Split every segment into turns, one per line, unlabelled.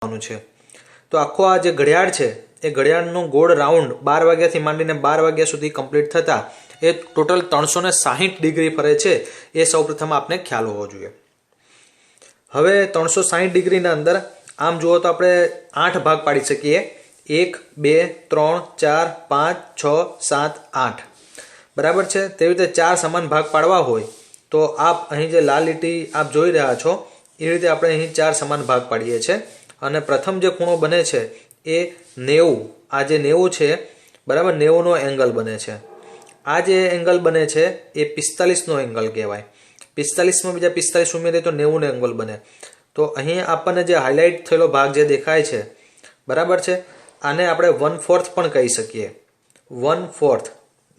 છે। તો આખો આ જે ઘડિયાળ છે એ ઘડિયાળનો ગોળ રાઉન્ડ 12 વાગ્યાથી માંડીને 12 વાગ્યા સુધી કમ્પ્લીટ થતા એ ટોટલ 360 ડિગ્રી ફરે છે, એ સૌપ્રથમ આપને ખ્યાલ હોવો જોઈએ। હવે 360 ડિગ્રીના અંદર આમ જુઓ તો આપણે 8 ભાગ પાડી શકીએ, 1 2 3 4 5 6 7 8 બરાબર છે। તેવી રીતે 4 સમાન ભાગ પાડવા હોય તો આપ અહીં જે લાલ લીટી આપ જોઈ રહ્યા છો એ રીતે આપણે અહીં 4 સમાન ભાગ પાડીએ છીએ અને પ્રથમ જે ખૂણો બને છે એ 90, આ જે 90 છે બરાબર, 90નો એંગલ બને છે। આ જે એંગલ બને છે એ 45નો એંગલ કહેવાય। 45માં બીજા 45 ઉમેરીએ તો 90નો એંગલ બને। તો અહીં આપણને જે હાઇલાઇટ થયેલો ભાગ જે દેખાય છે બરાબર છે, આને આપણે 1/4 પણ કહી શકીએ, 1/4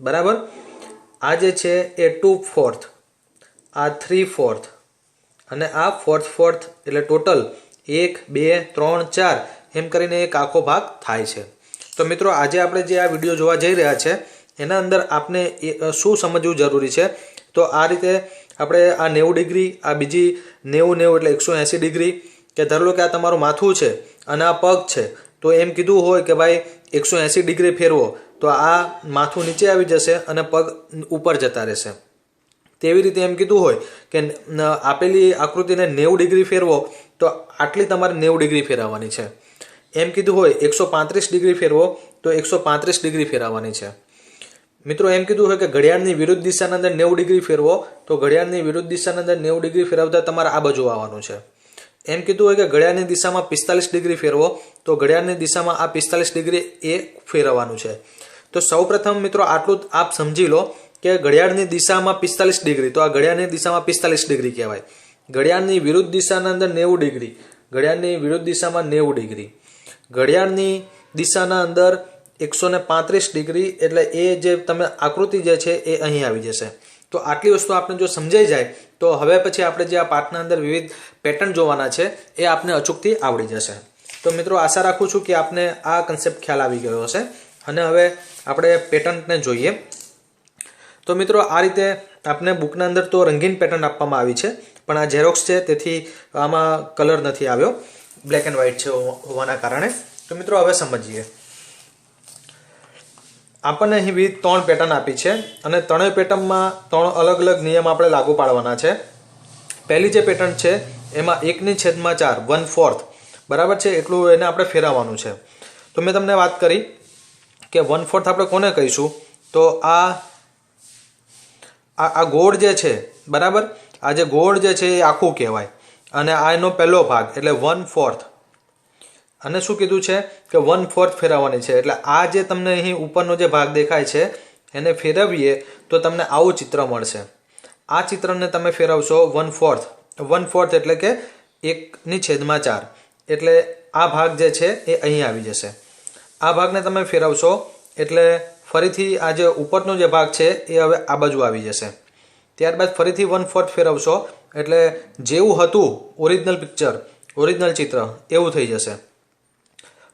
બરાબર। આ જે છે એ 2/4, આ 3/4 અને આ 4/4 એટલે ટોટલ 1 2 3 4 એમ કરીને એક આખો ભાગ થાય છે। તો મિત્રો આજે આપણે જે આ વિડીયો જોવા જઈ રહ્યા છે એના અંદર આપને શું સમજવું જરૂરી છે, તો આ રીતે આપણે આ 90 ડિગ્રી, આ બીજી 90 એટલે 180 ડિગ્રી, કે ધારો લો કે આ તમારું માથું છે અને આ પગ છે, તો એમ કીધું હોય કે ભાઈ 180 ડિગ્રી ફેરવો તો આ માથું નીચે આવી જશે અને પગ ઉપર જતા રહેશે। તેવી રીતે એમ કીધું હોય કે આપેલી આકૃતિને 90 ડિગ્રી ફેરવો તો આટલી તમારે 90 ડિગ્રી ફેરવવાની છે। એમ કીધું હોય 135 ડિગ્રી ફેરવો તો 135 ડિગ્રી ફેરવવાની છે। મિત્રો એમ કીધું હોય કે ઘડિયાળની વિરુદ્ધ દિશાના અંદર 90 ડિગ્રી ફેરવો તો ઘડિયાળની વિરુદ્ધ દિશાના અંદર 90 ડિગ્રી ફેરવતા તમારે આ બાજુ આવવાનું છે। એમ કીધું હોય કે ઘડિયાળની દિશામાં 45 ડિગ્રી ફેરવો તો ઘડિયાળની દિશામાં આ 45 ડિગ્રી એ ફેરવવાનું છે। તો સૌપ્રથમ મિત્રો આટલું આપ સમજી લો કે ઘડિયાળની દિશામાં 45 ડિગ્રી, તો આ ઘડિયાળની દિશામાં 45 ડિગ્રી કહેવાય। ઘડિયાળની વિરુદ્ધ દિશાના અંદર 90 ડિગ્રી, ઘડિયાળની વિરુદ્ધ દિશામાં 90 ડિગ્રી, ઘડિયાળની દિશાના અંદર 135 ડિગ્રી, એટલે એ જે તમે આકૃતિ જે છે એ અહીં આવી જશે। તો આટલી વસ્તુ આપણે જો સમજાઈ જાય તો હવે પછી આપણે જે આ પાઠના અંદર વિવિધ પેટર્ન જોવાના છે એ આપને અચૂકથી આવડી જશે। તો મિત્રો આશા રાખું છું કે આપને આ કન્સેપ્ટ ખ્યાલ આવી ગયો હશે અને હવે આપણે પેટર્નને જોઈએ। તો મિત્રો આ રીતે આપને બુકના અંદર તો રંગીન પેટર્ન આપવામાં આવી છે, પણ આ ઝેરોક્સ છે તેથી આમાં કલર નથી આવ્યો, બ્લેક એન્ડ વ્હાઇટ છે હોવાના કારણે। તો મિત્રો હવે સમજીએ, આપણને અહીં વિવિધ 3 પેટર્ન આપી છે અને ત્રણેય પેટર્નમાં 3 અલગ અલગ નિયમ આપણે લાગુ પાડવાના છે। પહેલી જે પેટર્ન છે એમાં 1/4 1/4 બરાબર છે, એટલું એને આપણે ફેરવવાનું છે। તો મેં તમને વાત કરી કે 1/4 આપણે કોને કહીશું, તો આ ગોળ જે છે બરાબર, આ જે ગોળ જે છે એ આખું કહેવાય અને આ એનો પહેલો ભાગ એટલે 1/4, અને શું કીધું છે કે 1/4 ફેરવવાની છે। એટલે આ જે તમને અહીં ઉપરનો જે ભાગ દેખાય છે એને ફેરવીએ તો તમને આવું ચિત્ર મળશે। આ ચિત્રને તમે ફેરવશો 1/4 એટલે કે 1/4, એટલે આ ભાગ જે છે એ અહીં આવી જશે। આ ભાગને તમે ફેરવશો એટલે ફરીથી આ જે ઉપરનો જે ભાગ છે એ હવે આ બાજુ આવી જશે। ત્યારબાદ ફરીથી 1/4 ફેરવશો એટલે જેવું હતું ઓરિજિનલ પિક્ચર, ઓરિજિનલ ચિત્ર એવું થઈ જશે।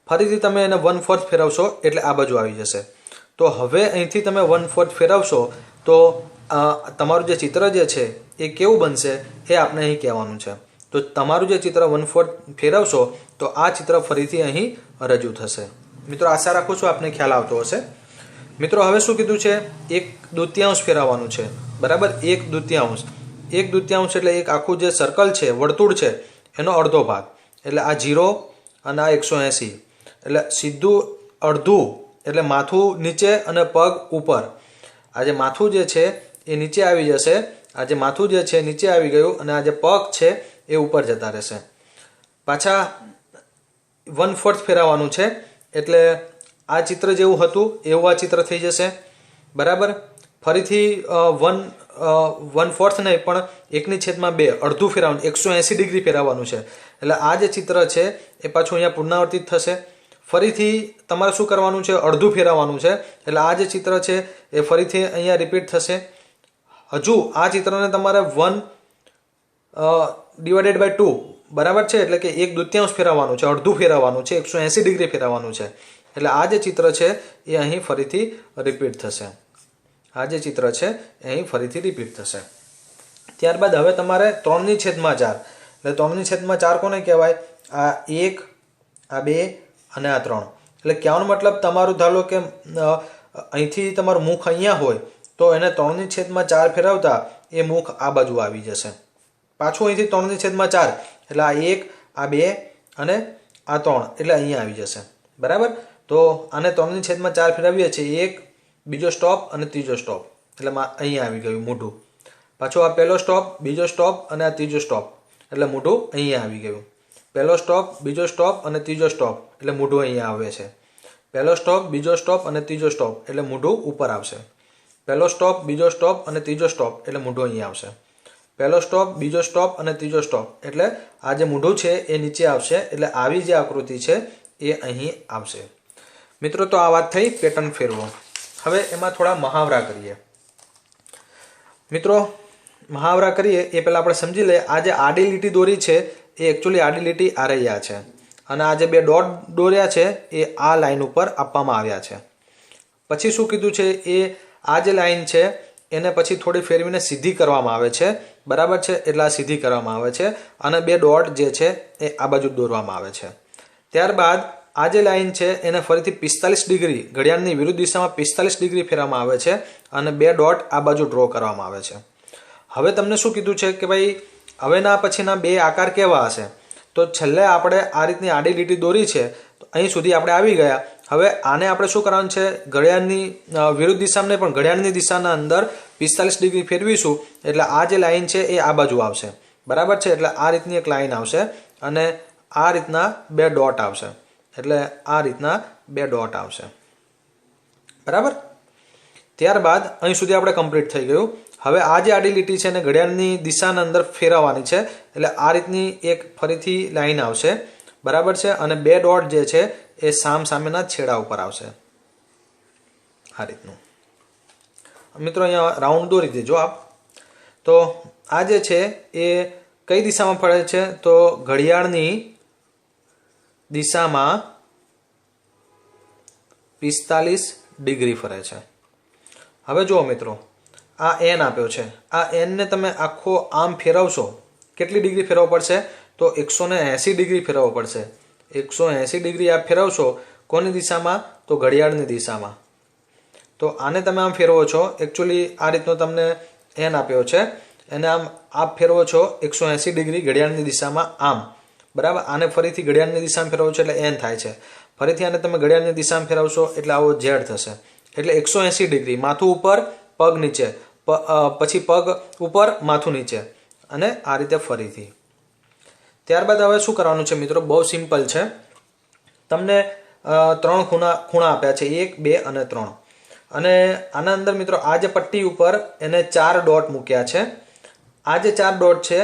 ફરીથી તમે એને 1/4 ફેરવશો એટલે આ બાજુ આવી જશે। તો હવે અહીંથી તમે 1/4 ફેરવશો તો તમારું જે ચિત્ર જે છે એ કેવું બનશે એ આપણે અહીં કહેવાનું છે। તો તમારું જે ચિત્ર 1/4 ફેરવશો તો આ ચિત્ર ફરીથી અહીં રજૂ થશે। મિત્રો આશા રાખું છું આપને ખ્યાલ આવતો હશે। મિત્રો હવે શું કીધું છે, 1/2 ફેરવવાનું છે બરાબર, 1/2, 1/2 એટલે એક આખું જે સર્કલ છે, વર્તુળ છે એનો અડધો ભાગ, એટલે આ 0 અને આ 180 એટલે સીધું અડધું, એટલે માથું નીચે અને પગ ઉપર। આ જે માથું જે છે એ નીચે આવી જશે, આ જે માથું જે છે નીચે આવી ગયું અને આ જે પગ છે એ ઉપર જતા રહેશે। પાછા 1/4 ફેરવવાનું છે એટલે આ ચિત્ર જેવું હતું એવું આ ચિત્ર થઈ જશે બરાબર। ફરીથી 1/4 નહીં પણ 1/2 અડધું ફેરવવાનું, 180 ડિગ્રી ફેરવવાનું છે, એટલે આ જે ચિત્ર છે એ પાછું અહીંયા પુનરાવર્તિત થશે। ફરીથી તમારે શું કરવાનું છે, અડધું ફેરવવાનું છે, એટલે આ જે ચિત્ર છે એ ફરીથી અહીંયા રિપીટ થશે। હજુ આ ચિત્રને તમારે 1/2 બરાબર છે, એટલે કે 1/2 ફેરવવાનું છે, અડધું ફેરવવાનું છે, 180 ડિગ્રી ફેરવવાનું છે, એટલે આ જે ચિત્ર છે એ અહીં ફરીથી રિપીટ થશે। આ જે ચિત્ર છે એ અહીં ફરીથી રિપીટ થશે। ત્યારબાદ હવે તમારે 3/4 એટલે 3/4 કોને કહેવાય, આ 1 આ 2 અને આ 3. એટલે કહેવાનો મતલબ તમારું ધારો કે અહીંથી તમારું મુખ અહીંયા હોય તો એને 3/4 ફેરવતા એ મુખ આ બાજુ આવી જશે. પાછું અહીંથી 3/4 એટલે આ 1, આ 2 અને આ 3 એટલે અહીંયા આવી જશે. બરાબર. તો આને 3/4 ફેરવીએ છીએ, એક બીજો સ્ટોપ અને ત્રીજો સ્ટોપ એટલે અહીંયા આવી ગયું મોઢું. પાછો આ પહેલો સ્ટોપ, બીજો સ્ટોપ અને આ ત્રીજો સ્ટોપ એટલે મોઢું અહીંયા આવી ગયું. પહેલો સ્ટોપ, બીજો સ્ટોપ અને ત્રીજો સ્ટોપ એટલે મોઢું અહીંયા આવે છે. પહેલો સ્ટોપ, બીજો સ્ટોપ અને ત્રીજો સ્ટોપ એટલે મોઢું ઉપર આવશે. પહેલો સ્ટોપ, બીજો સ્ટોપ અને ત્રીજો સ્ટોપ એટલે મોઢું અહીંયા આવશે. પહેલો સ્ટોપ, બીજો સ્ટોપ અને ત્રીજો સ્ટોપ એટલે આ જે મોઢું છે એ નીચે આવશે. એટલે આવી જે આકૃતિ છે એ અહીં આવશે. મિત્રો, તો આ વાત થઈ પેટર્ન ફેરવો. હવે એમાં થોડા મહાવરા કરીએ. મિત્રો, મહાવરા કરીએ એ પહેલાં આપણે સમજી લઈએ. આ જે આડી લીટી દોરી છે એ એકચ્યુઅલી આડી લીટી આરૈયા છે અને આ જે 2 ડોટ દોર્યા છે એ આ લાઈન ઉપર આપવામાં આવ્યા છે. પછી શું કીધું છે, એ આ જે લાઈન છે એને પછી થોડી ફેરવીને સીધી કરવામાં આવે છે. બરાબર છે. એટલે આ સીધી કરવામાં આવે છે અને 2 ડોટ જે છે એ આ બાજુ દોરવામાં આવે છે. ત્યારબાદ આ જે લાઈન છે એને ફરીથી 45 ડિગ્રી ઘડિયાળની વિરુદ્ધ દિશામાં 45 ડિગ્રી ફેરવવામાં આવે છે અને 2 ડોટ આ બાજુ ડ્રો કરવામાં આવે છે. હવે તમને શું કીધું છે કે ભાઈ હવેના પછીના 2 આકાર કેવા હશે? તો છેલ્લે આપણે આ રીતની આડી લીટી દોરી છે તો અહીં સુધી આપણે આવી ગયા. હવે આને આપણે શું કરવાનું છે, ઘડિયાળની વિરુદ્ધ દિશામાં નહીં પણ ઘડિયાળની દિશાના અંદર 45 ડિગ્રી ફેરવીશું એટલે આ જે લાઈન છે એ આ બાજુ આવશે. બરાબર છે. એટલે આ રીતની એક લાઈન આવશે અને આ રીતના 2 ડોટ આવશે. એટલે આ રીતના 2 ડોટ આવશે. બરાબર. ત્યારબાદ અહીં સુધી આપણે કમ્પ્લીટ થઈ ગયું. હવે આ જે આડી લીટી છે એને ઘડિયાળની દિશાના અંદર ફેરવવાની છે. એટલે આ રીતની એક ફરીથી લાઈન આવશે. બરાબર છે. અને 2 ડોટ જે છે એ સામેના છેડા ઉપર આવશે. આ રીતનું. મિત્રો, અહીંયા રાઉન્ડ દોરી દેજો આપ. તો આ જે છે એ કઈ દિશામાં ફરે છે? તો ઘડિયાળની દિશામાં 45 ડિગ્રી ફરે છે. હવે જુઓ મિત્રો, આ એન આપ્યો છે. આ એનને તમે આખો આમ ફેરવશો, કેટલી ડિગ્રી ફેરવવો પડશે? તો 180 ડિગ્રી ફેરવવો પડશે. 180 ડિગ્રી આપ ફેરવશો કોની દિશામાં? તો ઘડિયાળની દિશામાં. તો આને તમે આમ ફેરવો છો, એકચ્યુઅલી આ રીતનો તમને એન આપ્યો છે, એને આમ આપ ફેરવો છો 180 ડિગ્રી ઘડિયાળની દિશામાં આમ. બરાબર. આને ફરીથી ઘડિયાળની દિશામાં ફેરવો છો એટલે એન થાય છે. ફરીથી આને તમે ઘડિયાળની દિશામાં ફેરવશો એટલે આવો ઝેડ થશે. એટલે 180 ડિગ્રી, માથું ઉપર પગ નીચે, પછી પગ ઉપર માથું નીચે અને આ રીતે ફરીથી. ત્યારબાદ હવે શું કરવાનું છે મિત્રો? બહુ સિમ્પલ છે. તમને 3 ખૂણા આપ્યા છે, 1, 2 અને 3. અને આના અંદર મિત્રો આ જે પટ્ટી ઉપર એને 4 ડોટ મૂક્યા છે. આ જે 4 ડોટ છે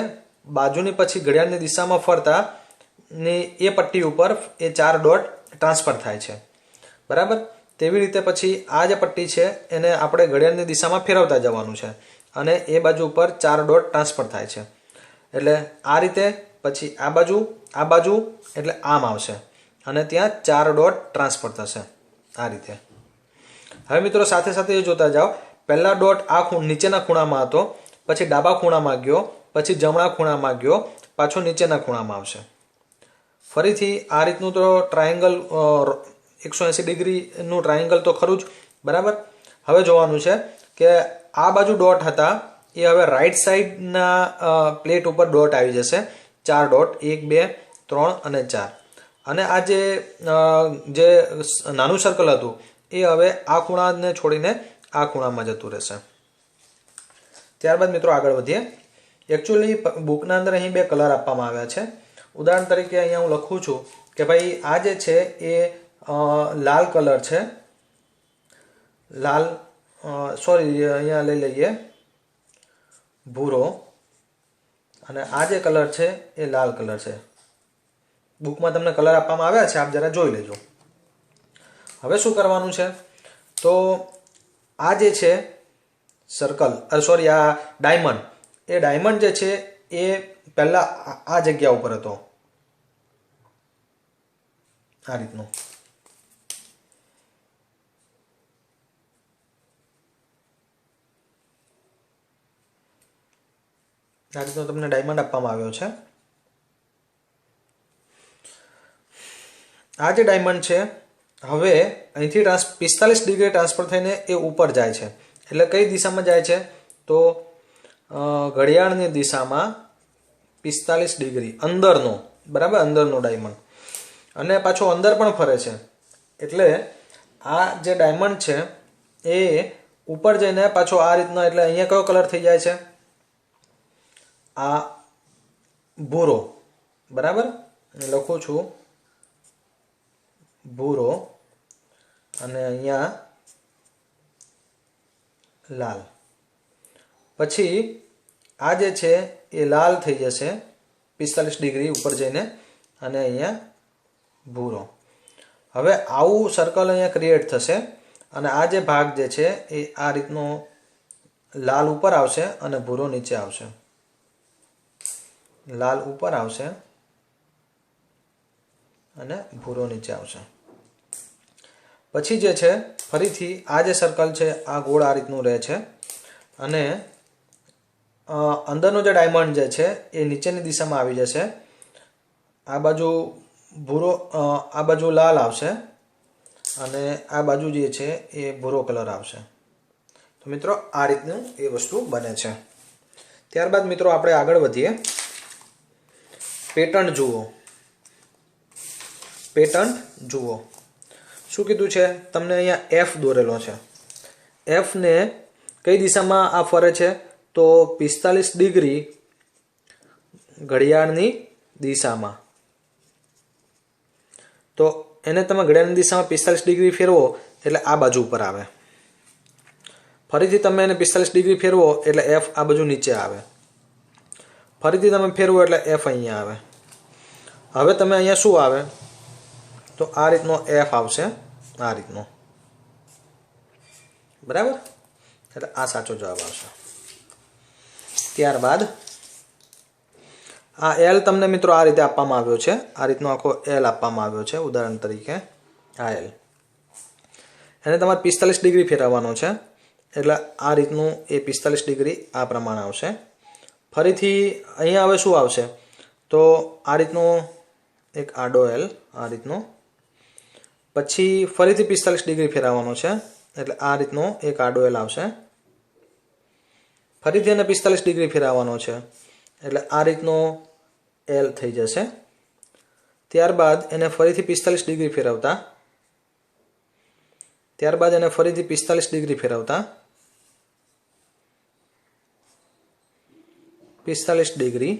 બાજુની પછી ઘડિયાળની દિશામાં ફરતા ને એ પટ્ટી ઉપર એ 4 ડોટ ટ્રાન્સફર થાય છે. બરાબર. તેવી રીતે પછી આ જે પટ્ટી છે એને આપણે ઘડિયાળની દિશામાં ફેરવતા જવાનું છે અને એ બાજુ ઉપર 4 ડોટ ટ્રાન્સફર થાય છે. એટલે આ રીતે પછી આ બાજુ એટલે આમ આવશે અને ત્યાં 4 ડોટ ટ્રાન્સફર થશે આ રીતે. હવે મિત્રો સાથે સાથે એ જોતા જાઓ. પહેલા ડોટ આ નીચેના ખૂણામાં હતો, પછી ડાબા ખૂણામાં ગયો, પછી જમણા ખૂણામાં ગયો, પાછો નીચેના ખૂણામાં આવશે. ફરીથી આ રીતનું તો ટ્રાયેંગલ 180 ડિગ્રીનું ટ્રાયેંગલ તો ખરું જ. બરાબર. હવે જોવાનું છે કે આ બાજુ ડોટ હતા એ હવે રાઈટ સાઈડના પ્લેટ ઉપર ડોટ આવી જશે. 4 ડોટ, 1, 2, 3 અને 4. અને આ જે નાનું સર્કલ હતું એ હવે આ ખૂણાને છોડીને આ ખૂણામાં જતું રહેશે. ત્યારબાદ મિત્રો આગળ વધીએ. એકચ્યુઅલી બુકના અંદર અહીં 2 કલર આપવામાં આવ્યા છે. ઉદાહરણ તરીકે અહીંયા હું લખું છું કે ભાઈ આ જે છે એ લાલ કલર છે. લાલ, સોરી, અહીંયા લઈ લઈએ ભૂરો. અને આ જે કલર છે એ લાલ કલર છે. બુકમાં તમને કલર આપવામાં આવ્યા છે, આપ જરા જોઈ લેજો. હવે શું કરવાનું છે? તો આ જે છે સર્કલ, સોરી, આ ડાયમંડ, એ ડાયમંડ જે છે એ પહેલા આ જગ્યા ઉપર હતો આ રીતનું. આ રીતનો તમને ડાયમંડ આપવામાં આવ્યો છે. આ જે ડાયમંડ છે હવે અહીંથી 45 ડિગ્રી ટ્રાન્સફર થઈને એ ઉપર જાય છે. એટલે કઈ દિશામાં જાય છે? તો ઘડિયાળની દિશામાં 45 ડિગ્રી અંદરનો, બરાબર, અંદરનો ડાયમંડ. અને પાછો અંદર પણ ફરે છે. એટલે આ જે ડાયમંડ છે એ ઉપર જઈને પાછો આ રીતના, એટલે અહીંયા કયો કલર થઈ જાય છે? આ ભૂરો, બરાબર. લખું છું ભૂરો અને અહીંયા લાલ. પછી આ જે છે એ લાલ થઈ જશે 45 ડિગ્રી ઉપર જઈને અને અહીંયા ભૂરો. હવે આવું સર્કલ અહીંયા ક્રિએટ થશે અને આ જે ભાગ જે છે એ આ રીતનો લાલ ઉપર આવશે અને ભૂરો નીચે આવશે. લાલ ઉપર આવશે અને ભૂરો નીચે આવશે. પછી જે છે ફરીથી આ જે સર્કલ છે આ ગોળ આ રીતનું રહે છે અને અંદરનો જે ડાયમંડ જે છે એ નીચેની દિશામાં આવી જશે. આ બાજુ ભૂરો, આ બાજુ લાલ આવશે અને આ બાજુ જે છે એ ભૂરો કલર આવશે. તો મિત્રો આ રીતનું એ વસ્તુ બને છે. ત્યારબાદ મિત્રો આપણે આગળ વધીએ. પેટર્ન જુઓ. પેટર્ન જુઓ. શું કીધું છે? તમને અહીંયા એફ દોરેલો છે. એફને કઈ દિશામાં આ ફરે છે? તો 45 ડિગ્રી ઘડિયાળની દિશામાં. તો એને તમે ઘડિયાળની દિશામાં 45 ડિગ્રી ફેરવો એટલે આ બાજુ ઉપર આવે. ફરીથી તમે એને 45 ડિગ્રી ફેરવો એટલે એફ આ બાજુ નીચે આવે. ફરીથી તમે ફેરવો એટલે એફ અહીંયા આવે. હવે તમે અહીંયા શું આવે? તો આ રીતનો એફ આવશે, આ રીતનો, બરાબર. એટલે આ સાચો જવાબ આવશે. ત્યારબાદ આ એલ તમને મિત્રો આ રીતે આપવામાં આવ્યો છે. આ રીતનો આખો એલ આપવામાં આવ્યો છે. ઉદાહરણ તરીકે આ એલ, એને તમારે 45 ડિગ્રી ફેરવવાનો છે. એટલે આ રીતનું એ 45 ડિગ્રી આ પ્રમાણે આવશે. ફરીથી અહીંયા હવે શું આવશે? તો આ રીતનો એક આડો એલ, આ રીતનો. પછી ફરીથી 45 ડિગ્રી ફેરવવાનો છે એટલે આ રીતનો એક આડો એલ આવશે. ફરીથી એને 45 ડિગ્રી ફેરવવાનો છે એટલે આ રીતનો એલ થઈ જશે. ત્યારબાદ એને ફરીથી 45 ડિગ્રી ફેરવતા, ત્યારબાદ એને ફરીથી 45 ડિગ્રી ફેરવતા, 45 ડિગ્રી,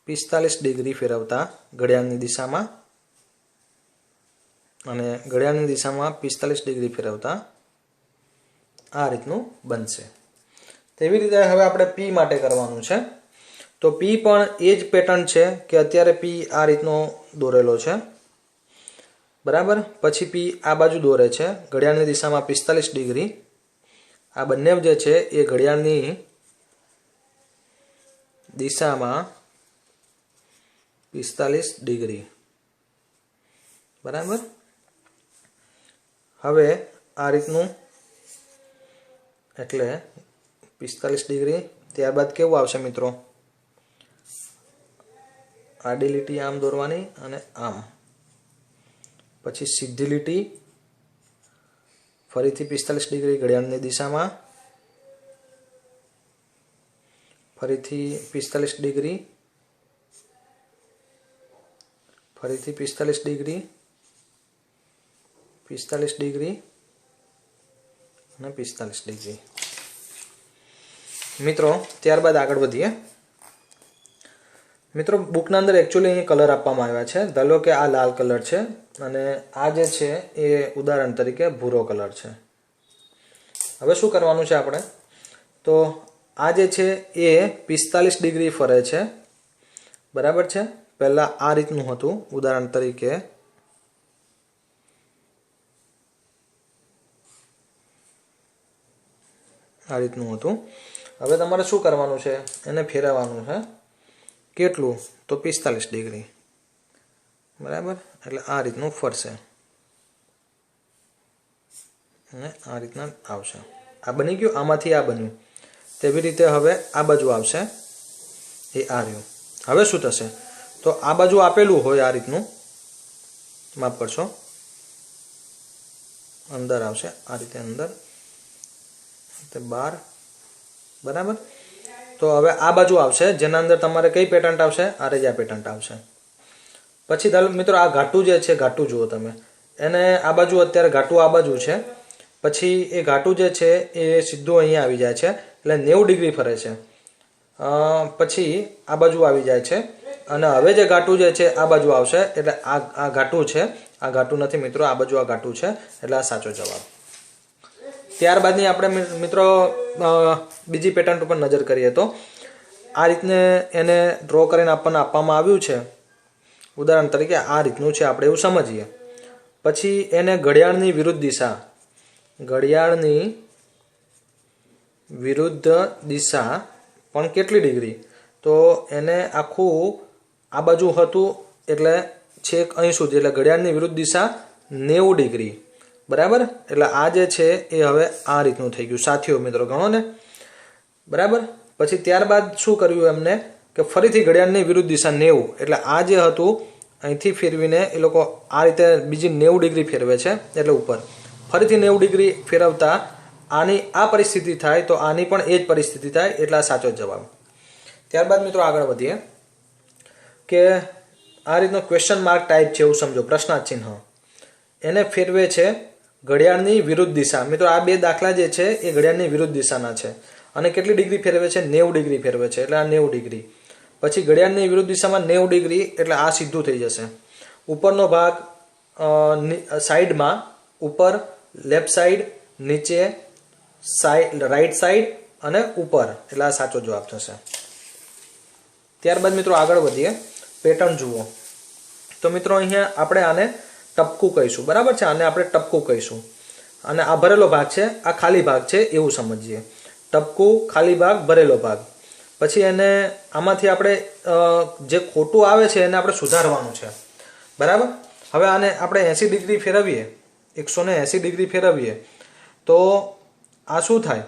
45 ડિગ્રી ફેરવતા ઘડિયાળની દિશામાં અને ઘડિયાળની દિશામાં 45 ડિગ્રી ફેરવતા આ રીતનું બનશે. તેવી રીતે હવે આપણે પી માટે કરવાનું છે. તો પી પણ એ જ પેટર્ન છે કે અત્યારે પી આ રીતનો દોરેલો છે, બરાબર. પછી પી આ બાજુ દોરે છે ઘડિયાળની દિશામાં 45 ડિગ્રી. આ બંને જે છે એ ઘડિયાળની દિશામાં 45 ડિગ્રી, બરાબર. હવે આ રીતનું, એટલે 45 ડિગ્રી. ત્યારબાદ કેવું આવશે મિત્રો? આડી લીટી આમ દોરવાની અને આમ. પછી સીધી લીટી, ફરીથી 45 ડિગ્રી ઘડિયાળની દિશામાં, ફરીથી 45 ડિગ્રી, ફરીથી 45 ડિગ્રી, 45 ડિગ્રી અને 45 ડિગ્રી. મિત્રો ત્યારબાદ આગળ વધીએ. મિત્રો બુકના અંદર એકચ્યુઅલી અહીં કલર આપવામાં આવ્યા છે. ધારો કે આ લાલ કલર છે અને આ જે છે એ ઉદાહરણ તરીકે ભૂરો કલર છે. હવે શું કરવાનું છે આપણે? તો આ જે છે એ 45 ડિગ્રી ફરે છે, બરાબર છે. પહેલાં આ રીતનું હતું, ઉદાહરણ તરીકે આ રીતનું હતું. હવે તમારે શું કરવાનું છે? એને ફેરવવાનું છે. કેટલું? તો 45 ડિગ્રી, બરાબર. એટલે આ રીતનું ફરશે અને આ રીતના આવશે. આ બની ગયું, આમાંથી આ બન્યું. તેવી રીતે હવે આ બાજુ આવશે, એ આ રહ્યું. હવે શું થશે? તો આ બાજુ આપેલું હોય આ રીતનું, માફ કરશો, અંદર આવશે આ રીતે, અંદર 12, બરાબર. તો હવે આ બાજુ આવશે જેના અંદર તમારે કઈ પેટન્ટ આવશે, આ રેજા પેટન્ટ આવશે. પછી મિત્રો આ ઘાટું જે છે, ઘાટું જુઓ તમે, એને આ બાજુ અત્યારે ઘાટું આ બાજુ છે, પછી એ ઘાટું જે છે એ સીધું અહીંયા આવી જાય છે એટલે 90 ડિગ્રી ફરે છે. પછી આ બાજુ આવી જાય છે અને હવે જે ઘાટું જે છે આ બાજુ આવશે એટલે આ ઘાટું છે, આ ઘાટું નથી મિત્રો, આ બાજુ આ ઘાટું છે એટલે આ સાચો જવાબ. ત્યારબાદની આપણે મિત્રો બીજી પેટન્ટ ઉપર નજર કરીએ તો આ રીતને એને ડ્રો કરીને આપવામાં આવ્યું છે. ઉદાહરણ તરીકે આ રીતનું છે, આપણે એવું સમજીએ. પછી એને ઘડિયાળની વિરુદ્ધ દિશા, ઘડિયાળની વિરુદ્ધ દિશા પણ કેટલી ડિગ્રી, તો એને આખું આ બાજુ હતું એટલે છેક અહીં સુધી, એટલે ઘડિયાળની વિરુદ્ધ દિશા 90 ડિગ્રી, બરાબર. એટલે આ જે છે એ હવે આ રીતનું થઈ ગયું. સાથીઓ મિત્રો ગણો ને, બરાબર. પછી ત્યારબાદ શું કર્યું એમને કે ફરીથી ઘડિયાળની વિરુદ્ધ દિશા 90, એટલે આ જે હતું અહીંથી ફેરવીને એ લોકો આ રીતે બીજી 90 ડિગ્રી ફેરવે છે, એટલે ઉપર ફરીથી 90 ડિગ્રી ફેરવતા આની આ પરિસ્થિતિ થાય તો આની પણ એ જ પરિસ્થિતિ થાય, એટલે આ સાચો જવાબ. ત્યારબાદ મિત્રો આગળ વધીએ કે આ રીતનો ક્વેશ્ચન માર્ક ટાઈપ છે એવું સમજો, પ્રશ્નાર્થ ચિહ્ન, એને ફેરવે છે ઘડિયાળની વિરુદ્ધ દિશા. મિત્રો આ બે દાખલા જે છે એ ઘડિયાળની વિરુદ્ધ દિશાના છે અને કેટલી ડિગ્રી ફેરવે છે, 90 ડિગ્રી ફેરવે છે, એટલે આ 90 ડિગ્રી. પછી ઘડિયાળની વિરુદ્ધ દિશામાં 90 ડિગ્રી એટલે આ સીધું થઈ જશે. ઉપરનો ભાગ સાઈડમાં, ઉપર લેફ્ટ સાઈડ, નીચે સાઈડ, રાઈટ સાઈડ અને ઉપર, એટલે આ સાચો જવાબ થશે. ત્યારબાદ મિત્રો આગળ વધીએ, પેટર્ન જુઓ. તો મિત્રો અહીંયા આપણે આને ટપકું કહીશું, બરાબર છે, આને આપણે ટપકું કહીશું. અને આ ભરેલો ભાગ છે, આ ખાલી ભાગ છે એવું સમજીએ. ટપકું, ખાલી ભાગ, ભરેલો ભાગ. પછી એને આમાંથી આપણે જે ખોટું આવે છે એને આપણે સુધારવાનું છે, બરાબર. હવે આને આપણે 80 ડિગ્રી ફેરવીએ, 180 ડિગ્રી ફેરવીએ તો આ શું થાય,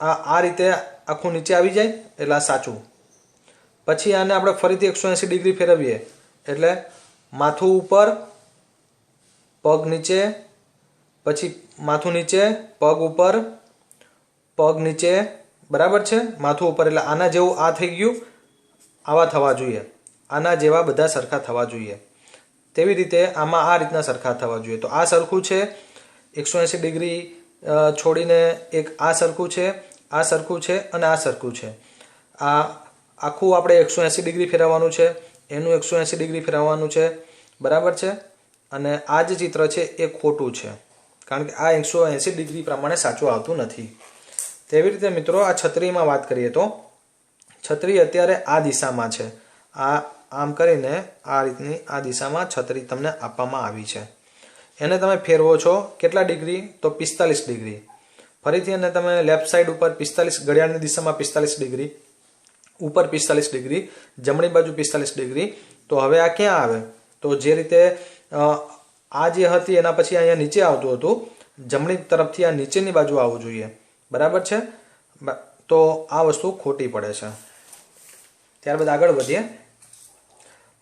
આ રીતે આખું નીચે આવી જાય એટલે આ સાચું. પછી આને આપણે ફરીથી 180 ડિગ્રી ફેરવીએ એટલે માથું ઉપર, પગ નીચે, પછી માથું નીચે, પગ ઉપર, પગ નીચે, બરાબર છે, માથું ઉપર, એટલે આના જેવું આ થઈ ગયું, આવા થવા જોઈએ, આના જેવા બધા સરખા થવા જોઈએ. તેવી રીતે આમાં આ રીતના સરખા થવા જોઈએ. તો આ સરખું છે, 180 ડિગ્રી છોડીને એક આ સરખું છે, આ સરખું છે અને આ સરખું છે. આ આખું આપણે 180 ડિગ્રી ફેરવવાનું છે, એનું 180 ડિગ્રી ફેરવવાનું છે, બરાબર છે. અને આ જે ચિત્ર છે એ ખોટું છે કારણ કે આ 180 ડિગ્રી પ્રમાણે સાચું આવતું નથી. તેવી રીતે મિત્રો આ છત્રીમાં વાત કરીએ તો છત્રી અત્યારે આ દિશામાં છે, આ આમ કરીને આ રીતની આ દિશામાં છત્રી તમને આપવામાં આવી છે. એને તમે ફેરવો છો કેટલા ડિગ્રી, તો 45 ડિગ્રી. ફરીથી એને તમે લેફ્ટ સાઈડ ઉપર 45, ઘડિયાળની દિશામાં 45 ડિગ્રી, ઉપર 45 ડિગ્રી, જમણી બાજુ 45 ડિગ્રી. તો હવે આ ક્યાં આવે, તો જે રીતે આ જે હતી એના પછી અહીંયા નીચે આવતું હતું, જમણી તરફથી આ નીચેની બાજુ આવવું જોઈએ, બરાબર છે. તો આ વસ્તુ ખોટી પડે છે. ત્યારબાદ આગળ વધીએ,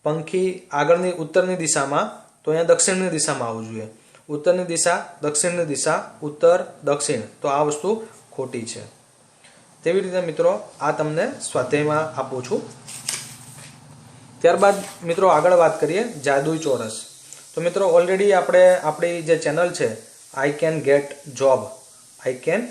પંખી આગળની ઉત્તરની દિશામાં, તો અહીંયા દક્ષિણની દિશામાં આવવું જોઈએ. ઉત્તરની દિશા, દક્ષિણની દિશા, ઉત્તર, દક્ષિણ, તો આ વસ્તુ ખોટી છે. તેવી રીતે મિત્રો આ તમને સ્વાધ્યાયમાં આપું છું. ત્યારબાદ મિત્રો આગળ વાત કરીએ જાદુઈ ચોરસ. તો મિત્રો ઓલરેડી આપણે આપણી જે ચેનલ છે I can get job, I can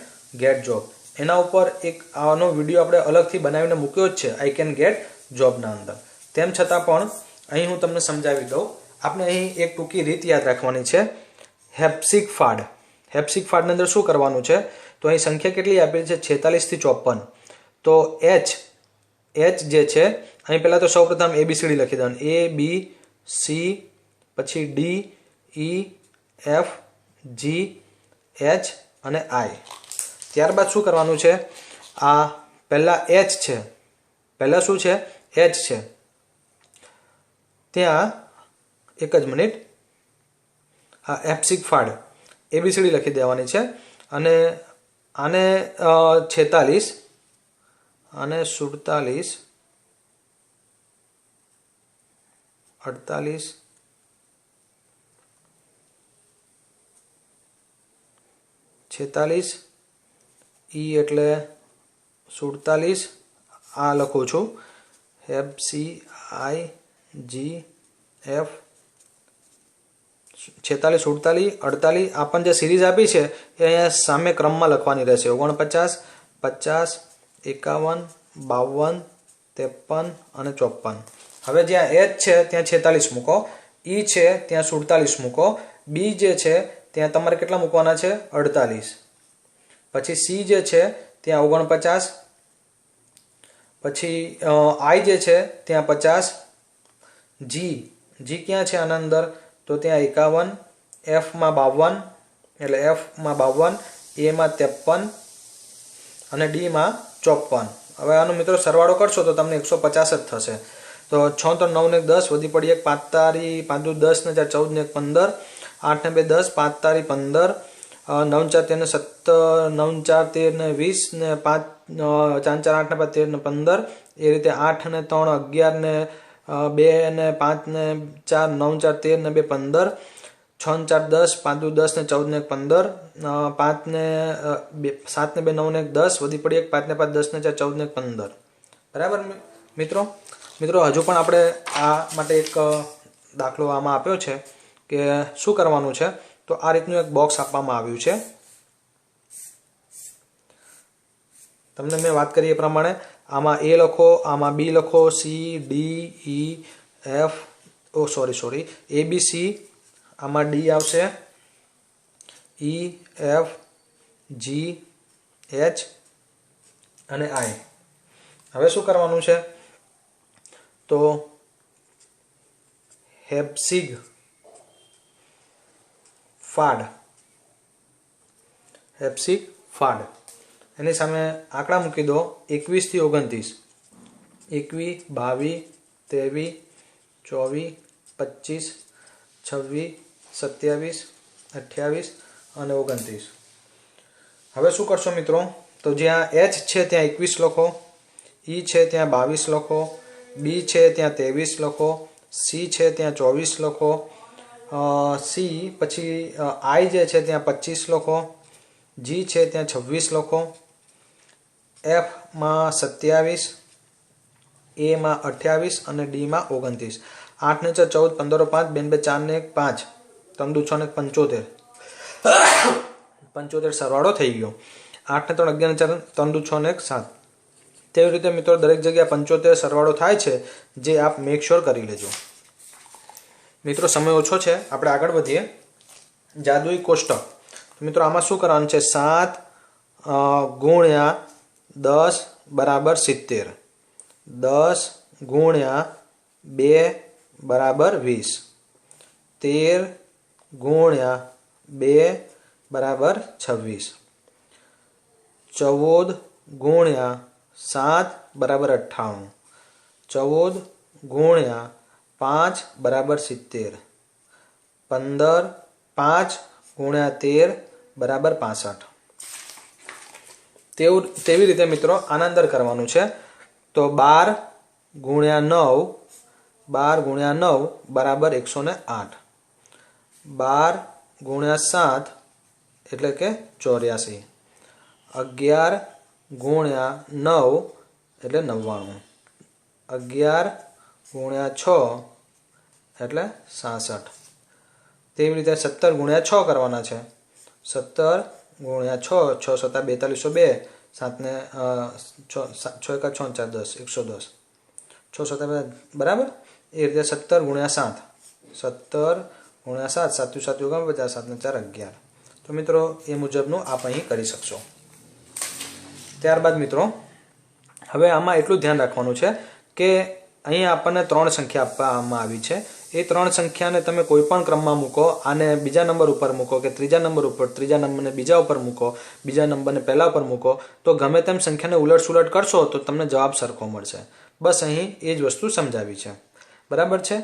get job, એના ઉપર એક આનો વિડીયો આપણે અલગથી બનાવીને મૂક્યો જ છે આઈ કેન ગેટ જોબના અંદર. તેમ છતાં પણ અહીં હું તમને સમજાવી દઉં. આપણે અહીં એક ટૂંકી રીત યાદ રાખવાની છે, હેપ્સિક ફાડ. હેપ્સિક ફાડની અંદર શું કરવાનું છે, તો અહીં સંખ્યા કેટલી આપેલી છે, 46 થી 54. તો એચ જે છે અહીં પહેલાં તો સૌપ્રથમ ABCD લખી દેવાનું, ABC, પછી D, E, F, G, H અને I. ત્યારબાદ શું કરવાનું છે, આ પહેલાં H છે, પહેલાં શું છે, H છે, ત્યાં એક જ મિનિટ, આ હેપ્સિક ફાડ ABCD લખી દેવાની છે અને આને 46 અને 47 48 46 ઈ એટલે 47 આ લખું છું FCIGF 46 47 48 આપણને જે સિરીઝ આપી છે એ અહીંયા સામે ક્રમમાં લખવાની રહેશે 49 50 51 52 53 અને 54. હવે જ્યાં H છે ત્યાં 46 મૂકો, E છે ત્યાં 47 મૂકો, B જે છે ત્યાં તમારે કેટલા મૂકવાના છે 48, પછી C જે છે ત્યાં 49, પછી I જે છે ત્યાં 50, G ક્યાં છે આના અંદર તો ત્યાં 51, F માં 52 એટલે F માં 52, A માં 53 અને D માં 54. હવે આનો મિત્રો સરવાળો કરશો તો તમને 150 જ થશે. તો 6 3 9 ને 10 વધી પડી 1 5 તારી 5 2 10 ને 4 14 ને 15 8 ને 2 10 5 તારી 15 9 4 13 ને 17 9 4 13 ને 20 ને 5 4 4 8 ને 5 13 ને 15 એ રીતે 8 ને 3 11 ને 2 ને 5 ને 4 9 4 13 ને 2 15 6 ને 4 10 5 2 10 ને 14 ને 15 5 ને 7 ને 2 9 ને 10 વધી પડી 1 5 ને 5 10 ને 4 14 ને 15. બરાબર મિત્રો હજુ પણ આપણે આ માટે એક દાખલો આમાં આપ્યો છે કે શું કરવાનું છે. તો આ રીતનું એક બોક્સ આપવામાં આવ્યું છે. તમને મેં વાત કરી એ પ્રમાણે આમાં A લખો, આમાં B લખો, C D E F A B C, આમાં D આવશે, E F G H અને I. હવે શું કરવાનું છે તો હેપ્સિગ ફાડ એની સામે આંકડા મૂકી દો 21 થી 29, 21 22 23 24 25 26 27 28 અને 29. હવે શું કરશો મિત્રો તો જ્યાં H છે ત્યાં 21 લખો, E છે ત્યાં 22 લખો, B છે ત્યાં 23 લખો, C છે ત્યાં 24 લખો, C પછી I જે છે ત્યાં 25 લખો, G છે ત્યાં 26 લખો, F માં 27, A માં 28 અને D માં 29. 8 ને 4 14 15 5 2 2 4 ને 1 5 3 2 6 ને 75 સરવાળો થઈ ગયો. 8 ને 3 11 ને 4 3 2 6 ને 1 7. તેવી રીતે મિત્રો દરેક જગ્યાએ 75 સરવાળો થાય છે જે આપ મેક શ્યોર કરી લેજો. મિત્રો સમય ઓછો છે, આપણે આગળ વધીએ. જાદુઈ કોષ્ટક. મિત્રો આમાં શું કરવાનું છે 7 ગુણ્યા 10 બરાબર 70, 10 ગુણ્યા 2 બરાબર 20, 13 ગુણ્યા 2 બરાબર 26, 14 ગુણ્યા 7 બરાબર 98, 14 ગુણ્યા 5 બરાબર 70, 15 5 ગુણ્યા 13 બરાબર 65. તેવી રીતે મિત્રો આના અંદર કરવાનું છે. તો 12 ગુણ્યા 9 બરાબર 108, 12 ગુણ્યા 7 એટલે કે 84, 11 ગુણ્યા 9 એટલે 99, 11 ગુણ્યા 6 એટલે 66. તેવી રીતે 17 ગુણ્યા 6 કરવાના છે. 17 ગુણ્યા 6, 6 7 4202, 7 ને 6 1 6 4 10 110, 6 7 બરાબર. એ રીતે 17 ગુણ્યા 7, 17 ગુણ્યા 7 7 7 49 7 ને 4 11. તો મિત્રો એ મુજબનું આપ અહીં કરી શકશો. ત્યારબાદ મિત્રો હવે આમાં એટલું ધ્યાન રાખવાનું છે કે અહીં આપણને 3 સંખ્યા આપવામાં આવી છે. એ 3 સંખ્યાને તમે કોઈ પણ ક્રમમાં મૂકો, આને બીજા નંબર ઉપર મૂકો કે ત્રીજા નંબર ઉપર, ત્રીજા નંબરને બીજા ઉપર મૂકો, બીજા નંબરને પહેલા ઉપર મૂકો, તો ગમે તેમ સંખ્યાને ઉલટ-સુલટ કરશો તો તમને જવાબ સરખો મળશે. બસ અહીં એ જ વસ્તુ સમજાવી છે. બરાબર છે.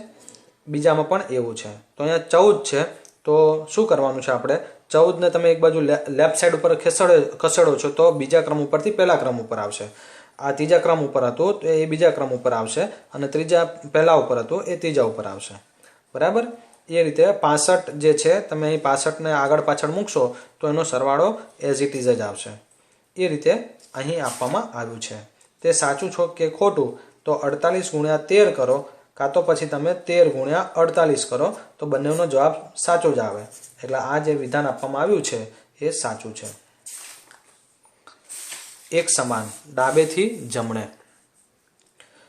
બીજામાં પણ એવું છે. તો અહીંયા 14 છે, તો શું કરવાનું છે આપણે 14 ને તમે એક બાજુ લેફ્ટ સાઈડ ઉપર ખસેડો છો તો બીજા ક્રમ ઉપરથી પહેલા ક્રમ ઉપર આવશે. આ ત્રીજા ક્રમ ઉપર હતું તો એ બીજા ક્રમ ઉપર આવશે અને ત્રીજા પહેલા ઉપર હતું એ ત્રીજા ઉપર આવશે, બરાબર। એ રીતે 65 જે છે તમે અહીં 65 ને આગળ પાછળ મૂકશો તો એનો સરવાળો એઝ ઇટ ઇઝ જ આવશે। એ રીતે અહીં આપવામાં આવ્યું છે। તે સાચું છો કે ખોટું તો 48 ગુણ્યા 13 કરો કાં તો પછી તમે 13 ગુણ્યા 48 કરો તો બંનેનો જવાબ સાચો જ આવે। એટલે આ જે વિધાન આપવામાં આવ્યું છે એ સાચું છે। એક સમાન ડાબેથી જમણે,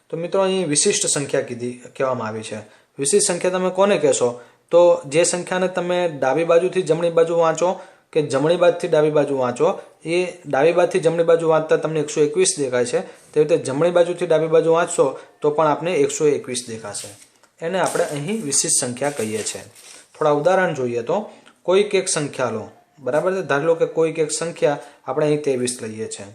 તો મિત્રો અહીં વિશિષ્ટ સંખ્યા કહેવામાં આવી છે। વિશિષ્ટ સંખ્યા તમે કોને કહેશો? તો જે સંખ્યાને તમે ડાબી બાજુથી જમણી બાજુ વાંચો કે જમણી બાજુથી ડાબી બાજુ વાંચો, એ ડાબી બાજુથી જમણી બાજુ વાંચતા તમને 121 દેખાય છે, તેવી રીતે જમણી બાજુથી ડાબી બાજુ વાંચશો તો પણ આપણે 121 દેખાશે। એને આપણે અહીં વિશિષ્ટ સંખ્યા કહીએ છીએ। થોડા ઉદાહરણ જોઈએ તો કોઈક એક સંખ્યા લો, બરાબર છે। ધારી લો કે કોઈક એક સંખ્યા આપણે અહીં 23 લઈએ છીએ,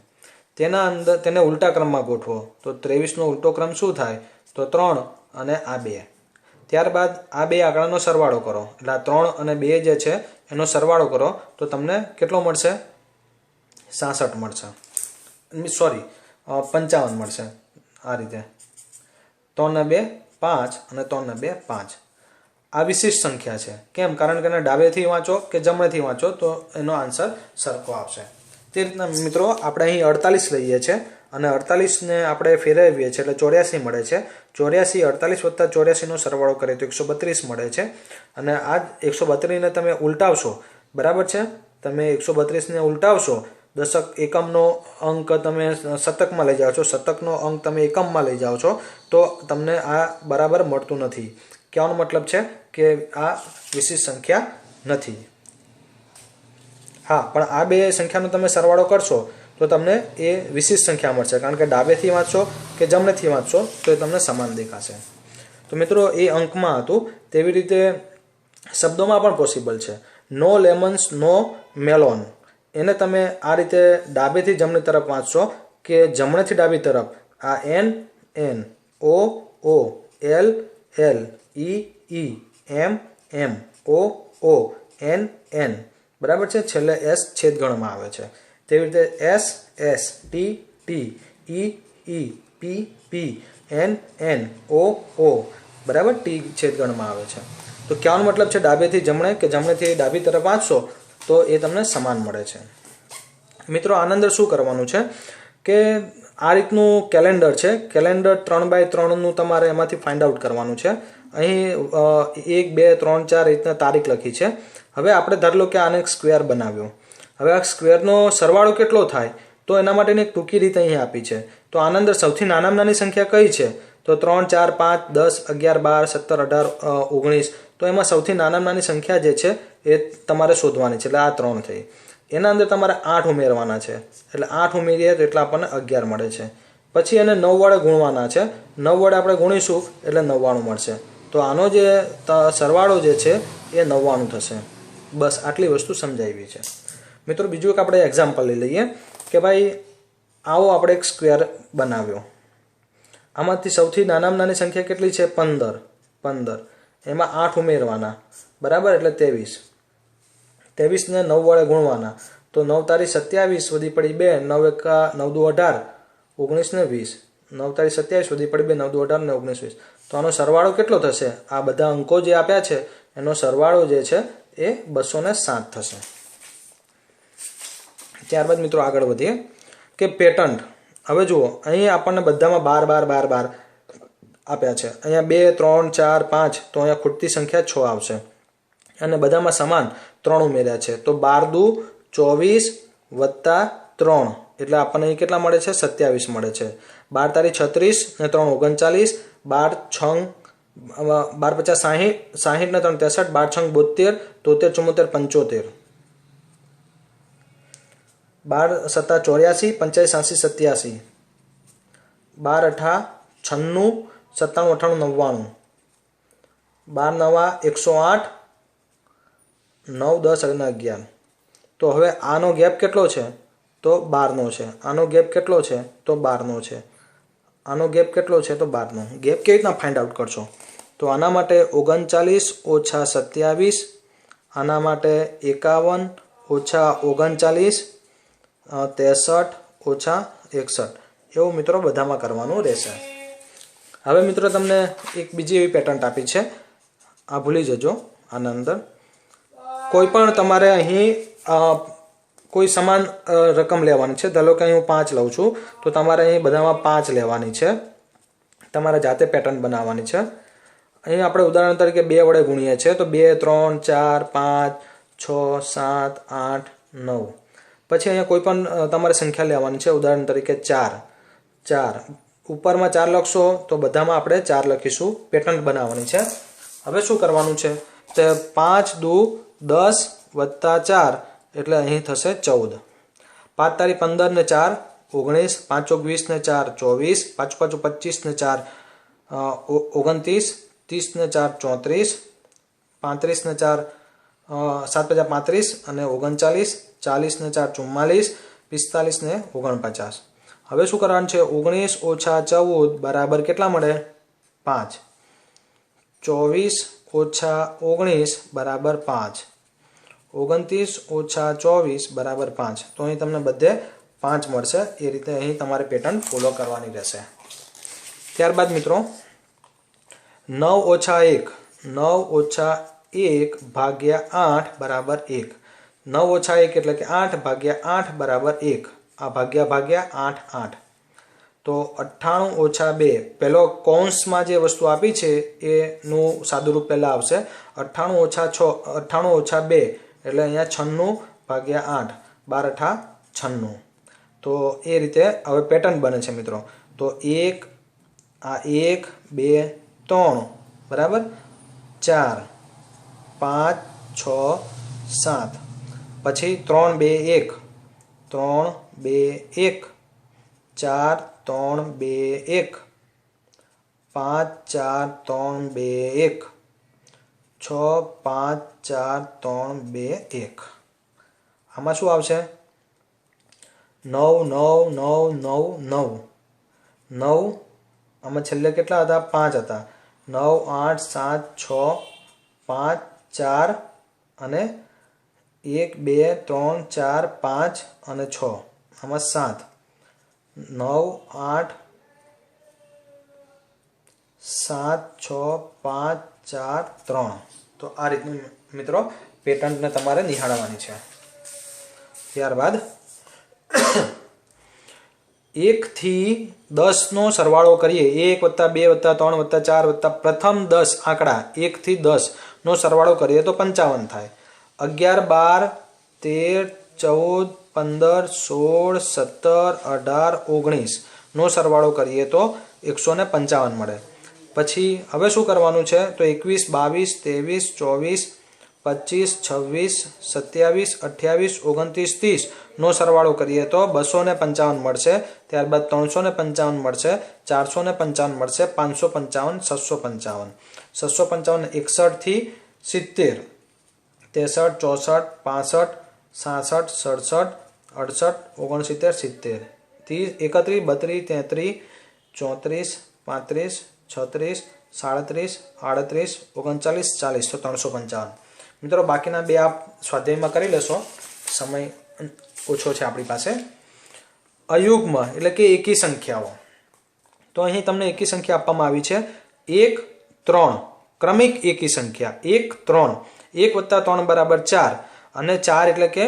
તેના અંદર તેને ઉલટા ક્રમમાં ગોઠવો તો 23 નો ઉલટો ક્રમ શું થાય? તો 3 અને આ 2। ત્યારબાદ આ બે આંકડાનો સરવાળો કરો, એટલે આ 3 અને 2 જે છે એનો સરવાળો કરો તો તમને કેટલો મળશે? 66 મળશે, સોરી 55 મળશે। આ રીતે 3 ને 2 5 અને 3 ને 2 5। આ વિશિષ્ટ સંખ્યા છે। કેમ? કારણ કે એને ડાબેથી વાંચો કે જમણેથી વાંચો તો એનો આન્સર સરખો આવશે। તે રીતના મિત્રો આપણે અહીં 48 લઈએ છીએ અને 48 ને આપણે ફેરવીએ છીએ એટલે 84 મળે છે। 84 48 વત્તા 84 નો સરવાળો કરીએ તો 132 મળે છે। અને આ 132 ને તમે ઉલટાવશો, બરાબર છે। તમે 132 ને ઉલટાવશો, દશક એકમનો અંક તમે શતકમાં લઈ જાઓ છો, શતકનો અંક તમે એકમમાં લઈ જાઓ છો તો તમને આ બરાબર મળતું નથી। કહેવાનો મતલબ છે કે આ વિશિષ્ટ સંખ્યા નથી। હા, પણ આ બે સંખ્યાનો તમે સરવાળો કરશો તો તમને એ વિશિષ્ટ સંખ્યા મળશે, કારણ કે ડાબેથી વાંચશો કે જમણેથી વાંચશો તો એ તમને સમાન દેખાશે। તો મિત્રો એ અંકમાં હતું, તેવી રીતે શબ્દોમાં પણ પોસિબલ છે। નો લેમન્સ નો મેલોન, એને તમે આ રીતે ડાબેથી જમણી તરફ વાંચશો કે જમણેથી ડાબી તરફ, આ એન એન, ઓ ઓ, એલ એલ, ઈ ઈ, એમ એમ, ઓ ઓ, એન એન, બરાબર છે। છેલ્લે એસ છેદગણમાં આવે છે, તેવી રીતે એસ એસ, ટી ટી, ઈ ઈ, પી પી, એન એન, ઓ ઓ, બરાબર ટી છેદગણમાં આવે છે। તો કહેવાનો મતલબ છે ડાબેથી જમણે કે જમણેથી ડાબી તરફ વાંચશો તો એ તમને સમાન મળે છે। મિત્રો આની અંદર શું કરવાનું છે કે આ રીતનું કેલેન્ડર છે, કેલેન્ડર 3x3નું તમારે એમાંથી ફાઇન્ડ આઉટ કરવાનું છે। અહીં 1 2 3 4 રીતના તારીખ લખી છે। હવે આપણે ધારી લો કે આને એક સ્ક્વેર બનાવ્યો, હવે આ સ્ક્વેરનો સરવાળો કેટલો થાય તો એના માટેની એક ટૂંકી રીત અહીં આપી છે। તો આના અંદર સૌથી નાનામાં નાની સંખ્યા કઈ છે? તો 3 4 5 10 11 12 17 18 19, તો એમાં સૌથી નાનામાં નાની સંખ્યા જે છે એ તમારે શોધવાની છે, એટલે આ 3 થઈ। એના અંદર તમારે 8 ઉમેરવાના છે, એટલે 8 ઉમેરીએ તો એટલે આપણને 11 મળે છે। પછી એને 9 વડે ગુણવાના છે, 9 વડે આપણે ગુણીશું એટલે 99 મળશે। તો આનો જે સરવાળો જે છે એ 99 થશે। બસ આટલી વસ્તુ સમજાવી છે। મિત્રો બીજું એક આપણે એક્ઝામ્પલ લઈ લઈએ કે ભાઈ આવો આપણે એક સ્ક્વેર બનાવ્યો, આમાંથી સૌથી નાનામાં નાની સંખ્યા કેટલી છે? 15 15, એમાં 8 ઉમેરવાના, બરાબર, એટલે 23 23 ને 9 વડે ગુણવાના તો 9 તારી 27 વધી પડી 2, 9 એકા 9 દુ 18, 19 ને 20, 9 તારી 27 વધી પડી 2, 9 દુ 18 ને 19 20, તો આનો સરવાળો કેટલો થશે? આ બધા અંકો જે આપ્યા છે એનો સરવાળો જે છે એ 207 થશે। ત્યારબાદ મિત્રો આગળ વધીએ કે પેટન્ટ। હવે જુઓ અહીં આપણને બધામાં 12 12 12 આપ્યા છે, અહીંયા 2 3 4 5, તો અહીંયા ખૂટતી સંખ્યા 6 આવશે અને બધામાં સમાન 3 ઉમેર્યા છે, તો 12 દુ 24 વત્તા 3 એટલે આપણને અહીં કેટલા મળે છે? 27 મળે છે। 12 તારી 36 ને 3 39, 12 6 12 50 60, 60 ને 3 63, 12 6 72, 73 74 75, 12 7 84, 85 86 87, 12 8 96, 97 98 99, 12 9 108, 9 10 અને 11। તો હવે આનો ગેપ કેટલો છે? તો 12 નો છે। આનો ગેપ કેટલો છે? તો 12 નો છે। આનો ગેપ કેટલો છે? તો 12 નો। ગેપ કેવી રીતના ફાઇન્ડ આઉટ કરશો? તો આના માટે 39 ઓછા 27, આના માટે 51 ઓછા 39, 63 ઓછા 61, એવું મિત્રો બધામાં કરવાનું રહેશે। હવે મિત્રો તમને એક બીજી એવી પેટર્ન આપી છે, આ ભૂલી જજો। આના અંદર કોઈ પણ તમારે અહીં કોઈ સમાન રકમ લેવાની છે। ધારો કે અહીં હું 5 લઉં છું તો તમારે અહીં બધામાં 5 લેવાની છે, તમારે જાતે પેટર્ન બનાવવાની છે। અહીં આપણે ઉદાહરણ તરીકે 2 વડે ગુણીએ છીએ તો 2, 3, 4, 5, 6, 7, 8, 9। પછી અહીંયા કોઈ પણ તમારે સંખ્યા લેવાની છે, ઉદાહરણ તરીકે 4 ઉપરમાં 4 લખશો તો બધામાં આપણે 4 લખીશું, પેટર્ન બનાવવાની છે। હવે શું કરવાનું છે તો 5 દુ 10 વત્તા 4 એટલે અહીં થશે 14। 5 તારી 15 ને 4 19, 5 ચોક 20 ને 4 24, 5 5 25 ને 4 29, 30 ને 4 34, 35 ને 4 7 5 35 અને 39, 40 ને 4 44, 45 ને 49। હવે શું કરવાનું છે 19 ઓછા 14 બરાબર કેટલા મળે 5, 24 ઓછા 19 બરાબર 5, 29 ઓછા 24 બરાબર 5। તો અહીં તમને બધે 5 મળશે। એ રીતે અહીં તમારે પેટર્ન ફોલો કરવાની રહેશે। ત્યારબાદ મિત્રો 9 ઓછા 1, 9 ઓછા 1 ભાગ્યા 8 બરાબર 1। 9 ઓછા 1 એટલે કે 8 ભાગ્યા 8 બરાબર 1। આ ભાગ્યા ભાગ્યા 8 8 તો 98 ઓછા 2, પહેલો કૌંસમાં જે વસ્તુ આપી છે એનું સાદુરૂપ પહેલા આવશે। 98 ઓછા 6, 98 ઓછા 2 એટલે અહીંયા 96 ભાગ્યા 8, 12 8 96। તો એ રીતે હવે પેટર્ન બને છે મિત્રો। તો 1 આ 1 2 3 બરાબર 4 5 6 7, પછી 3 2 1, 3 2 1, 4 3 2 1, 5 4 3 2 1, 6 5 4 3 2 1। આમાં શું આવશે 9 9 9 9 9 9, આમાં છેલ્લે કેટલા હતા 5 હતા। 9 8 7 6 5 4 અને 1 2 3 4 5 અને 6, આમાં 7, 9 8 7 6 5 4 3। તો આ રીતનું મિત્રો પેટર્નને તમારે નિહાળવાની છે। ત્યારબાદ 1 થી 10 નો સરવાળો કરીએ, 1 + 2 + 3 + 4 + પ્રથમ 10 આંકડા 1 થી 10 નો સરવાળો કરીએ તો 55 થાય। 11 12 13 14 15 16 17 18 19 નો સરવાળો કરીએ તો 155 મળે। પછી હવે શું કરવાનું છે તો 21 22 23 24 25 26 27 28 29 30 નો સરવાળો કરીએ તો 255 મળશે। ત્યારબાદ 355 મળશે, 455 મળશે, 555 655 655 61 થી 70 63 64 65 66 67 68 69 70 31 32 33 34 35 36 37 38 39 40 તો 355। મિત્રો બાકીના બે આપ સ્વાધ્યાયમાં કરી લેશો, સમય ઓછો છે આપણી પાસે। અયુગ્મ એટલે કે એકી સંખ્યાઓ, તો અહીં તમને એકી સંખ્યા આપવામાં આવી છે 1 3, ક્રમિક એકી સંખ્યા 1 3, 1 + 3 બરાબર 4 અને 4 એટલે કે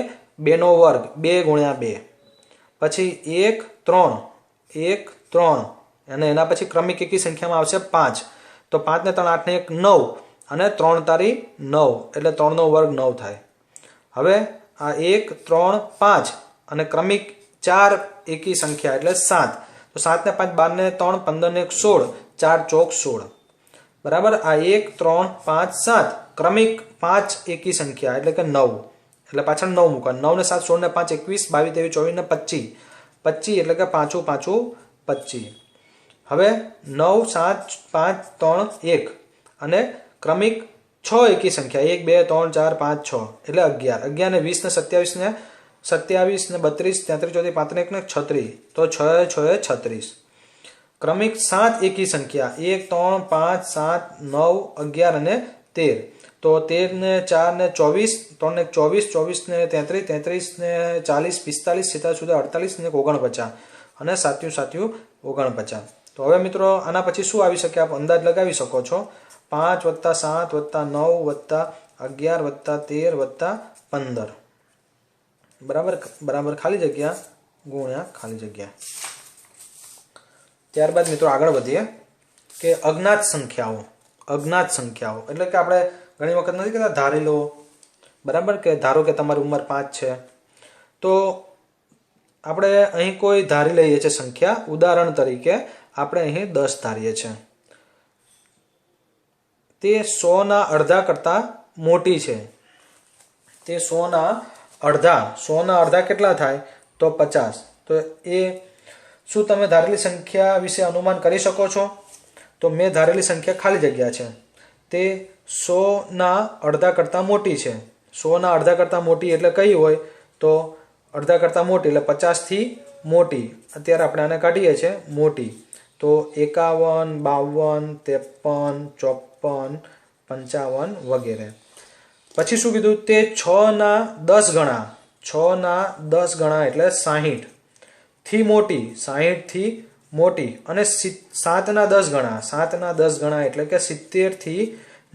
2 નો વર્ગ 2 × 2, પછી 1 3 1 3 અને એના પછી ક્રમિક એકી સંખ્યામાં આવશે 5, તો 5 ને 3 8 ને 1 9 અને 3 તારી 9 એટલે 3 નો વર્ગ 9 થાય। હવે આ 1 3 5 અને ક્રમિક 4 એકી સંખ્યા એટલે 7, તો 7 ને 5 12 ને 3 15 ને 1 16, 4 ચોક 16 બરાબર। આ 1 3 5 7 ક્રમિક 5 એકી સંખ્યા એટલે કે 9 એટલે પાછળ 9 મૂકવાનું, 9 ને 7 16 ને 5 21 22 23 24 ને 25 25 એટલે કે 5 5 25। હવે 9 7 5 3 1 અને ક્રમિક 6 એકી સંખ્યા 1 2 3 4 5 6 એટલે 11 11 ને 20 ને 27 ને 32 ને 33 34 35 31 ને 36, તો 6 6 36। ક્રમિક 7 એકી સંખ્યા 1 3 5 7 9 11 અને 13, તો 13 ને 4 ને 24, 3 ને 24 24 ને 33 33 ને 40 45 47 48 ને 49 અને 7 7 49. તો હવે મિત્રો આના પછી શું આવી શકે આપ અંદાજ લગાવી શકો છો. 5 + 7 + 9 + 11 + 13 + 15 બરાબર ખાલી જગ્યા ગુણ્યા ખાલી જગ્યા. ત્યારબાદ મિત્રો આગળ વધીએ કે અજ્ઞાત સંખ્યાઓ. અજ્ઞાત સંખ્યાઓ એટલે કે આપણે ઘણી વખત નથી કહેતા ધારી લો, બરાબર, કે ધારો કે તમારી ઉંમર 5 છે, તો આપણે અહીં કોઈ ધારી લઈએ છીએ સંખ્યા. ઉદાહરણ તરીકે આપણે અહીં 10 ધારીએ છીએ. તે 100ના અડધા કરતાં મોટી છે. તે 100ના અડધા કેટલા થાય? તો 50. તો એ શું તમે ધારેલી સંખ્યા વિશે અનુમાન કરી શકો છો? તો મેં ધારેલી સંખ્યા ખાલી જગ્યા છે. તે 100ના અડધા કરતાં મોટી છે. 100ના અડધા કરતાં મોટી એટલે કઈ હોય? તો અડધા કરતાં મોટી એટલે 50થી મોટી. અત્યારે આપણે આને કાઢીએ છીએ મોટી. તો 51, 52, 53, 54, 55 વગેરે. પછી શું કીધું? તે 6ના 10 ગણા. 6ના 10 ગણા એટલે 60 થી મોટી. 60 થી મોટી. અને 7ના 10 ગણા. 7ના 10 ગણા એટલે કે 70 થી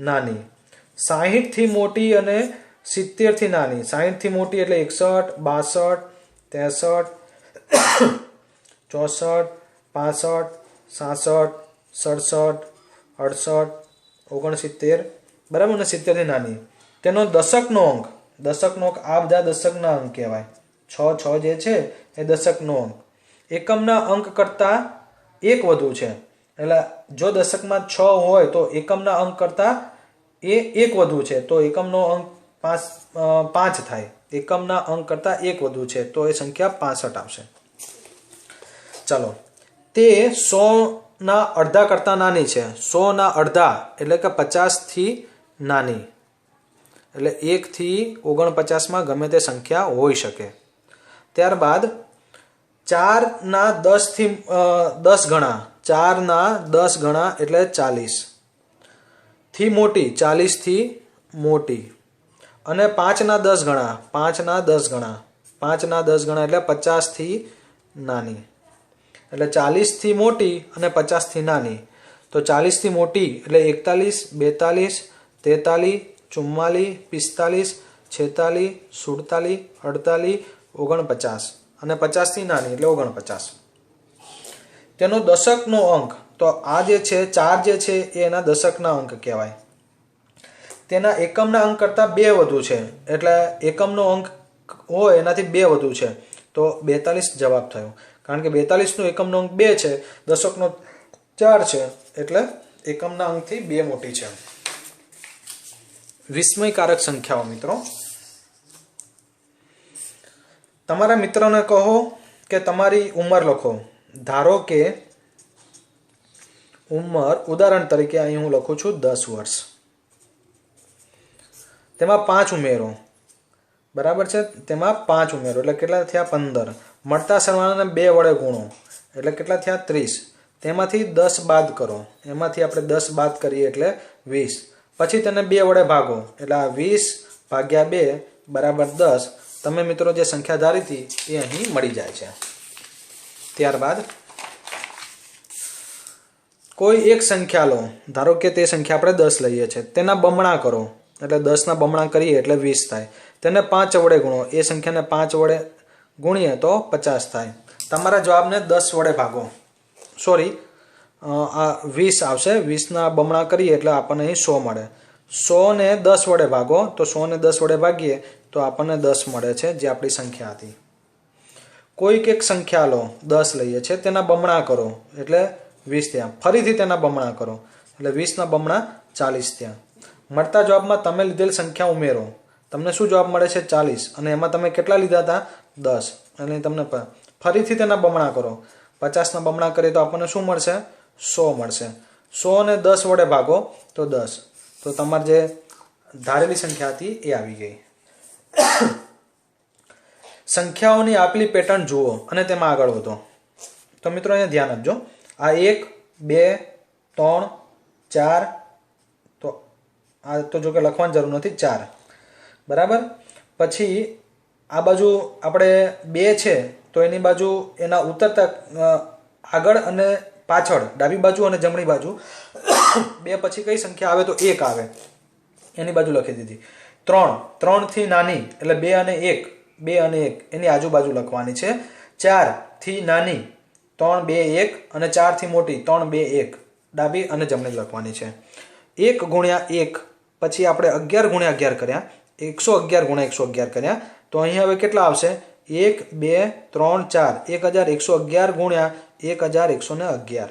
નાની. 60 થી મોટી અને 70 થી નાની. 60 થી મોટી એટલે 61, 62, 63, 64, 65, 67, 68, 69, બરાબર ને 70 થી નાની. તેનો દશકનો અંક. દશકનો અંક આ બધા દશકના અંક કહેવાય. 6 જે છે એ દશકનો અંક. એકમના અંક કરતાં 1 વધુ છે. એટલે જો દશકમાં 6 હોય તો એકમના અંક કરતાં એ 1 વધુ છે તો એકમનો અંક 5 થાય. એકમના અંક કરતાં 1 વધુ છે તો એ સંખ્યા 65 આવશે. ચલો, તે 100ના અડધા કરતાં નાની છે. 100ના અડધા એટલે કે 50 થી નાની. એટલે 1 થી 49માં ગમે તે સંખ્યા હોઈ શકે. ત્યારબાદ 4ના 10 ગણા. 4ના 10 ગણા એટલે 40 થી મોટી. 40 થી મોટી. અને 5ના 10 ગણા. 5ના 10 ગણા. 5ના 10 ગણા એટલે 50 થી નાની. એટલે 40 થી મોટી અને 50 થી નાની. તો 40 થી મોટી એટલે 41, 42, 43, 44, 45, 46, 48, 49 અને 50 થી નાની એટલે 49. તેનો દશકનો અંક. તો આ જે છે 4 જે છે એ એના દશકના અંક કહેવાય. તેના એકમના અંક કરતાં 2 વધુ છે. એટલે એકમનો અંક હોય એનાથી 2 વધુ છે તો 42 જવાબ થયો. કારણ કે 42નો એકમનો અંક 2 છે, દશકનો 4 છે એટલે એકમના અંકથી 2 મોટી છે. વિસ્મયકારક સંખ્યાઓ. મિત્રો, તમારા મિત્રને કહો કે તમારી ઉંમર લખો. ધારો કે ઉંમર, ઉદાહરણ તરીકે અહીં હું લખું છું 10 વર્ષ. તેમાં 5 ઉમેરો. બરાબર છે, તેમાં 5 ઉમેરો એટલે કેટલા થયા? 15. મળતા સરવાળાને 2 વડે ગુણો એટલે કેટલા થયા? 30. તેમાંથી 10 બાદ કરો. એમાંથી આપણે 10 બાદ કરીએ એટલે 20. પછી તેને 2 વડે ભાગો એટલે આ 20 ભાગ્યા 2 બરાબર 10. તમે મિત્રો જે સંખ્યા ધારી હતી એ અહીં મળી જાય છે. ત્યારબાદ કોઈ એક સંખ્યા લો. ધારો કે તે સંખ્યા આપણે 10 લઈએ છીએ. તેના બમણા કરો એટલે 10ના બમણા કરીએ એટલે 20 થાય. તેને 5 વડે ગુણો. એ સંખ્યાને 5 વડે ગુણીએ તો 50 થાય. તમારા જવાબને 10 વડે ભાગો. સોરી, આ 20 આવશે. 20ના બમણા કરીએ એટલે આપણને અહીં 100 મળે. 100ને 10 વડે ભાગો તો 100ને 10 વડે ભાગીએ તો આપણને 10 મળે છે જે આપણી સંખ્યા હતી. કોઈક એક સંખ્યા લો. 10 લઈએ છીએ. તેના બમણા કરો એટલે 20 થયા. ફરીથી તેના બમણા કરો એટલે 20ના બમણા 40 થયા. મળતા જવાબમાં તમે લીધેલ સંખ્યા ઉમેરો. તમને શું જવાબ મળે છે? 40. અને એમાં તમે કેટલા લીધા હતા? 10. અને તમને ફરીથી તેના બમણા કરો. 50ના બમણા કરીએ તો આપણને શું મળશે? 100 મળશે. 100ને 10 વડે ભાગો તો 10. તો તમારે જે ધારેલી સંખ્યા હતી એ આવી ગઈ. સંખ્યાઓની આપેલી પેટર્ન જુઓ અને તેમાં આગળ વધો. તો મિત્રો અહીંયા ધ્યાન આપજો. આ 1, 2, 3, 4. તો આ તો જો કે લખવાની જરૂર નથી. 4 બરાબર. પછી આ બાજુ આપણે 2 છે તો એની બાજુ એના ઉતરતા આગળ અને પાછળ ડાબી બાજુ અને જમણી બાજુ બે પછી કઈ સંખ્યા આવે તો 1 આવે, એની બાજુ લખી દીધી. 3 થી નાની એટલે 2 અને 1 એની આજુબાજુ લખવાની છે. 4 થી નાની 3, 2, 1 અને 4 થી મોટી 3, 2, 1 ડાબી અને જમણી લખવાની છે. 1 ગુણ્યા 1 પછી આપણે 11 ગુણ્યા 11 કર્યા, 111 ગુણ્યા 111 કર્યા, તો અહીંયા હવે કેટલા આવશે? 1, 2, 3, 4 1111 ગુણ્યા 1111.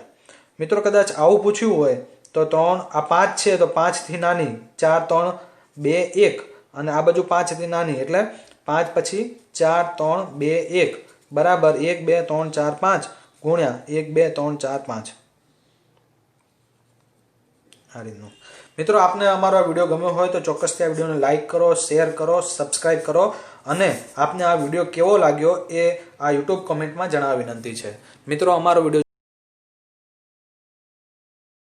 મિત્રો કદાચ આવું પૂછ્યું હોય તો 3 આ 5 છે તો 5 થી નાની 4, 3, 2, 1 અને આ બાજુ 5 થી નાની એટલે 5 પછી 4, 3, 2, 1 બરાબર 1, 2, 3, 4, 5 ગુણ્યા 1, 2, 3, 4, 5. આ રીતનું. મિત્રો આપને અમારો આ વિડીયો ગમ્યો હોય તો ચોક્કસથી આ વિડીયોને લાઇક કરો, શેર કરો, સબસ્ક્રાઇબ કરો અને આપને આ વિડીયો કેવો લાગ્યો એ આ યુટ્યુબ કોમેન્ટમાં જણાવવા વિનંતી છે. મિત્રો અમારો વિડીયો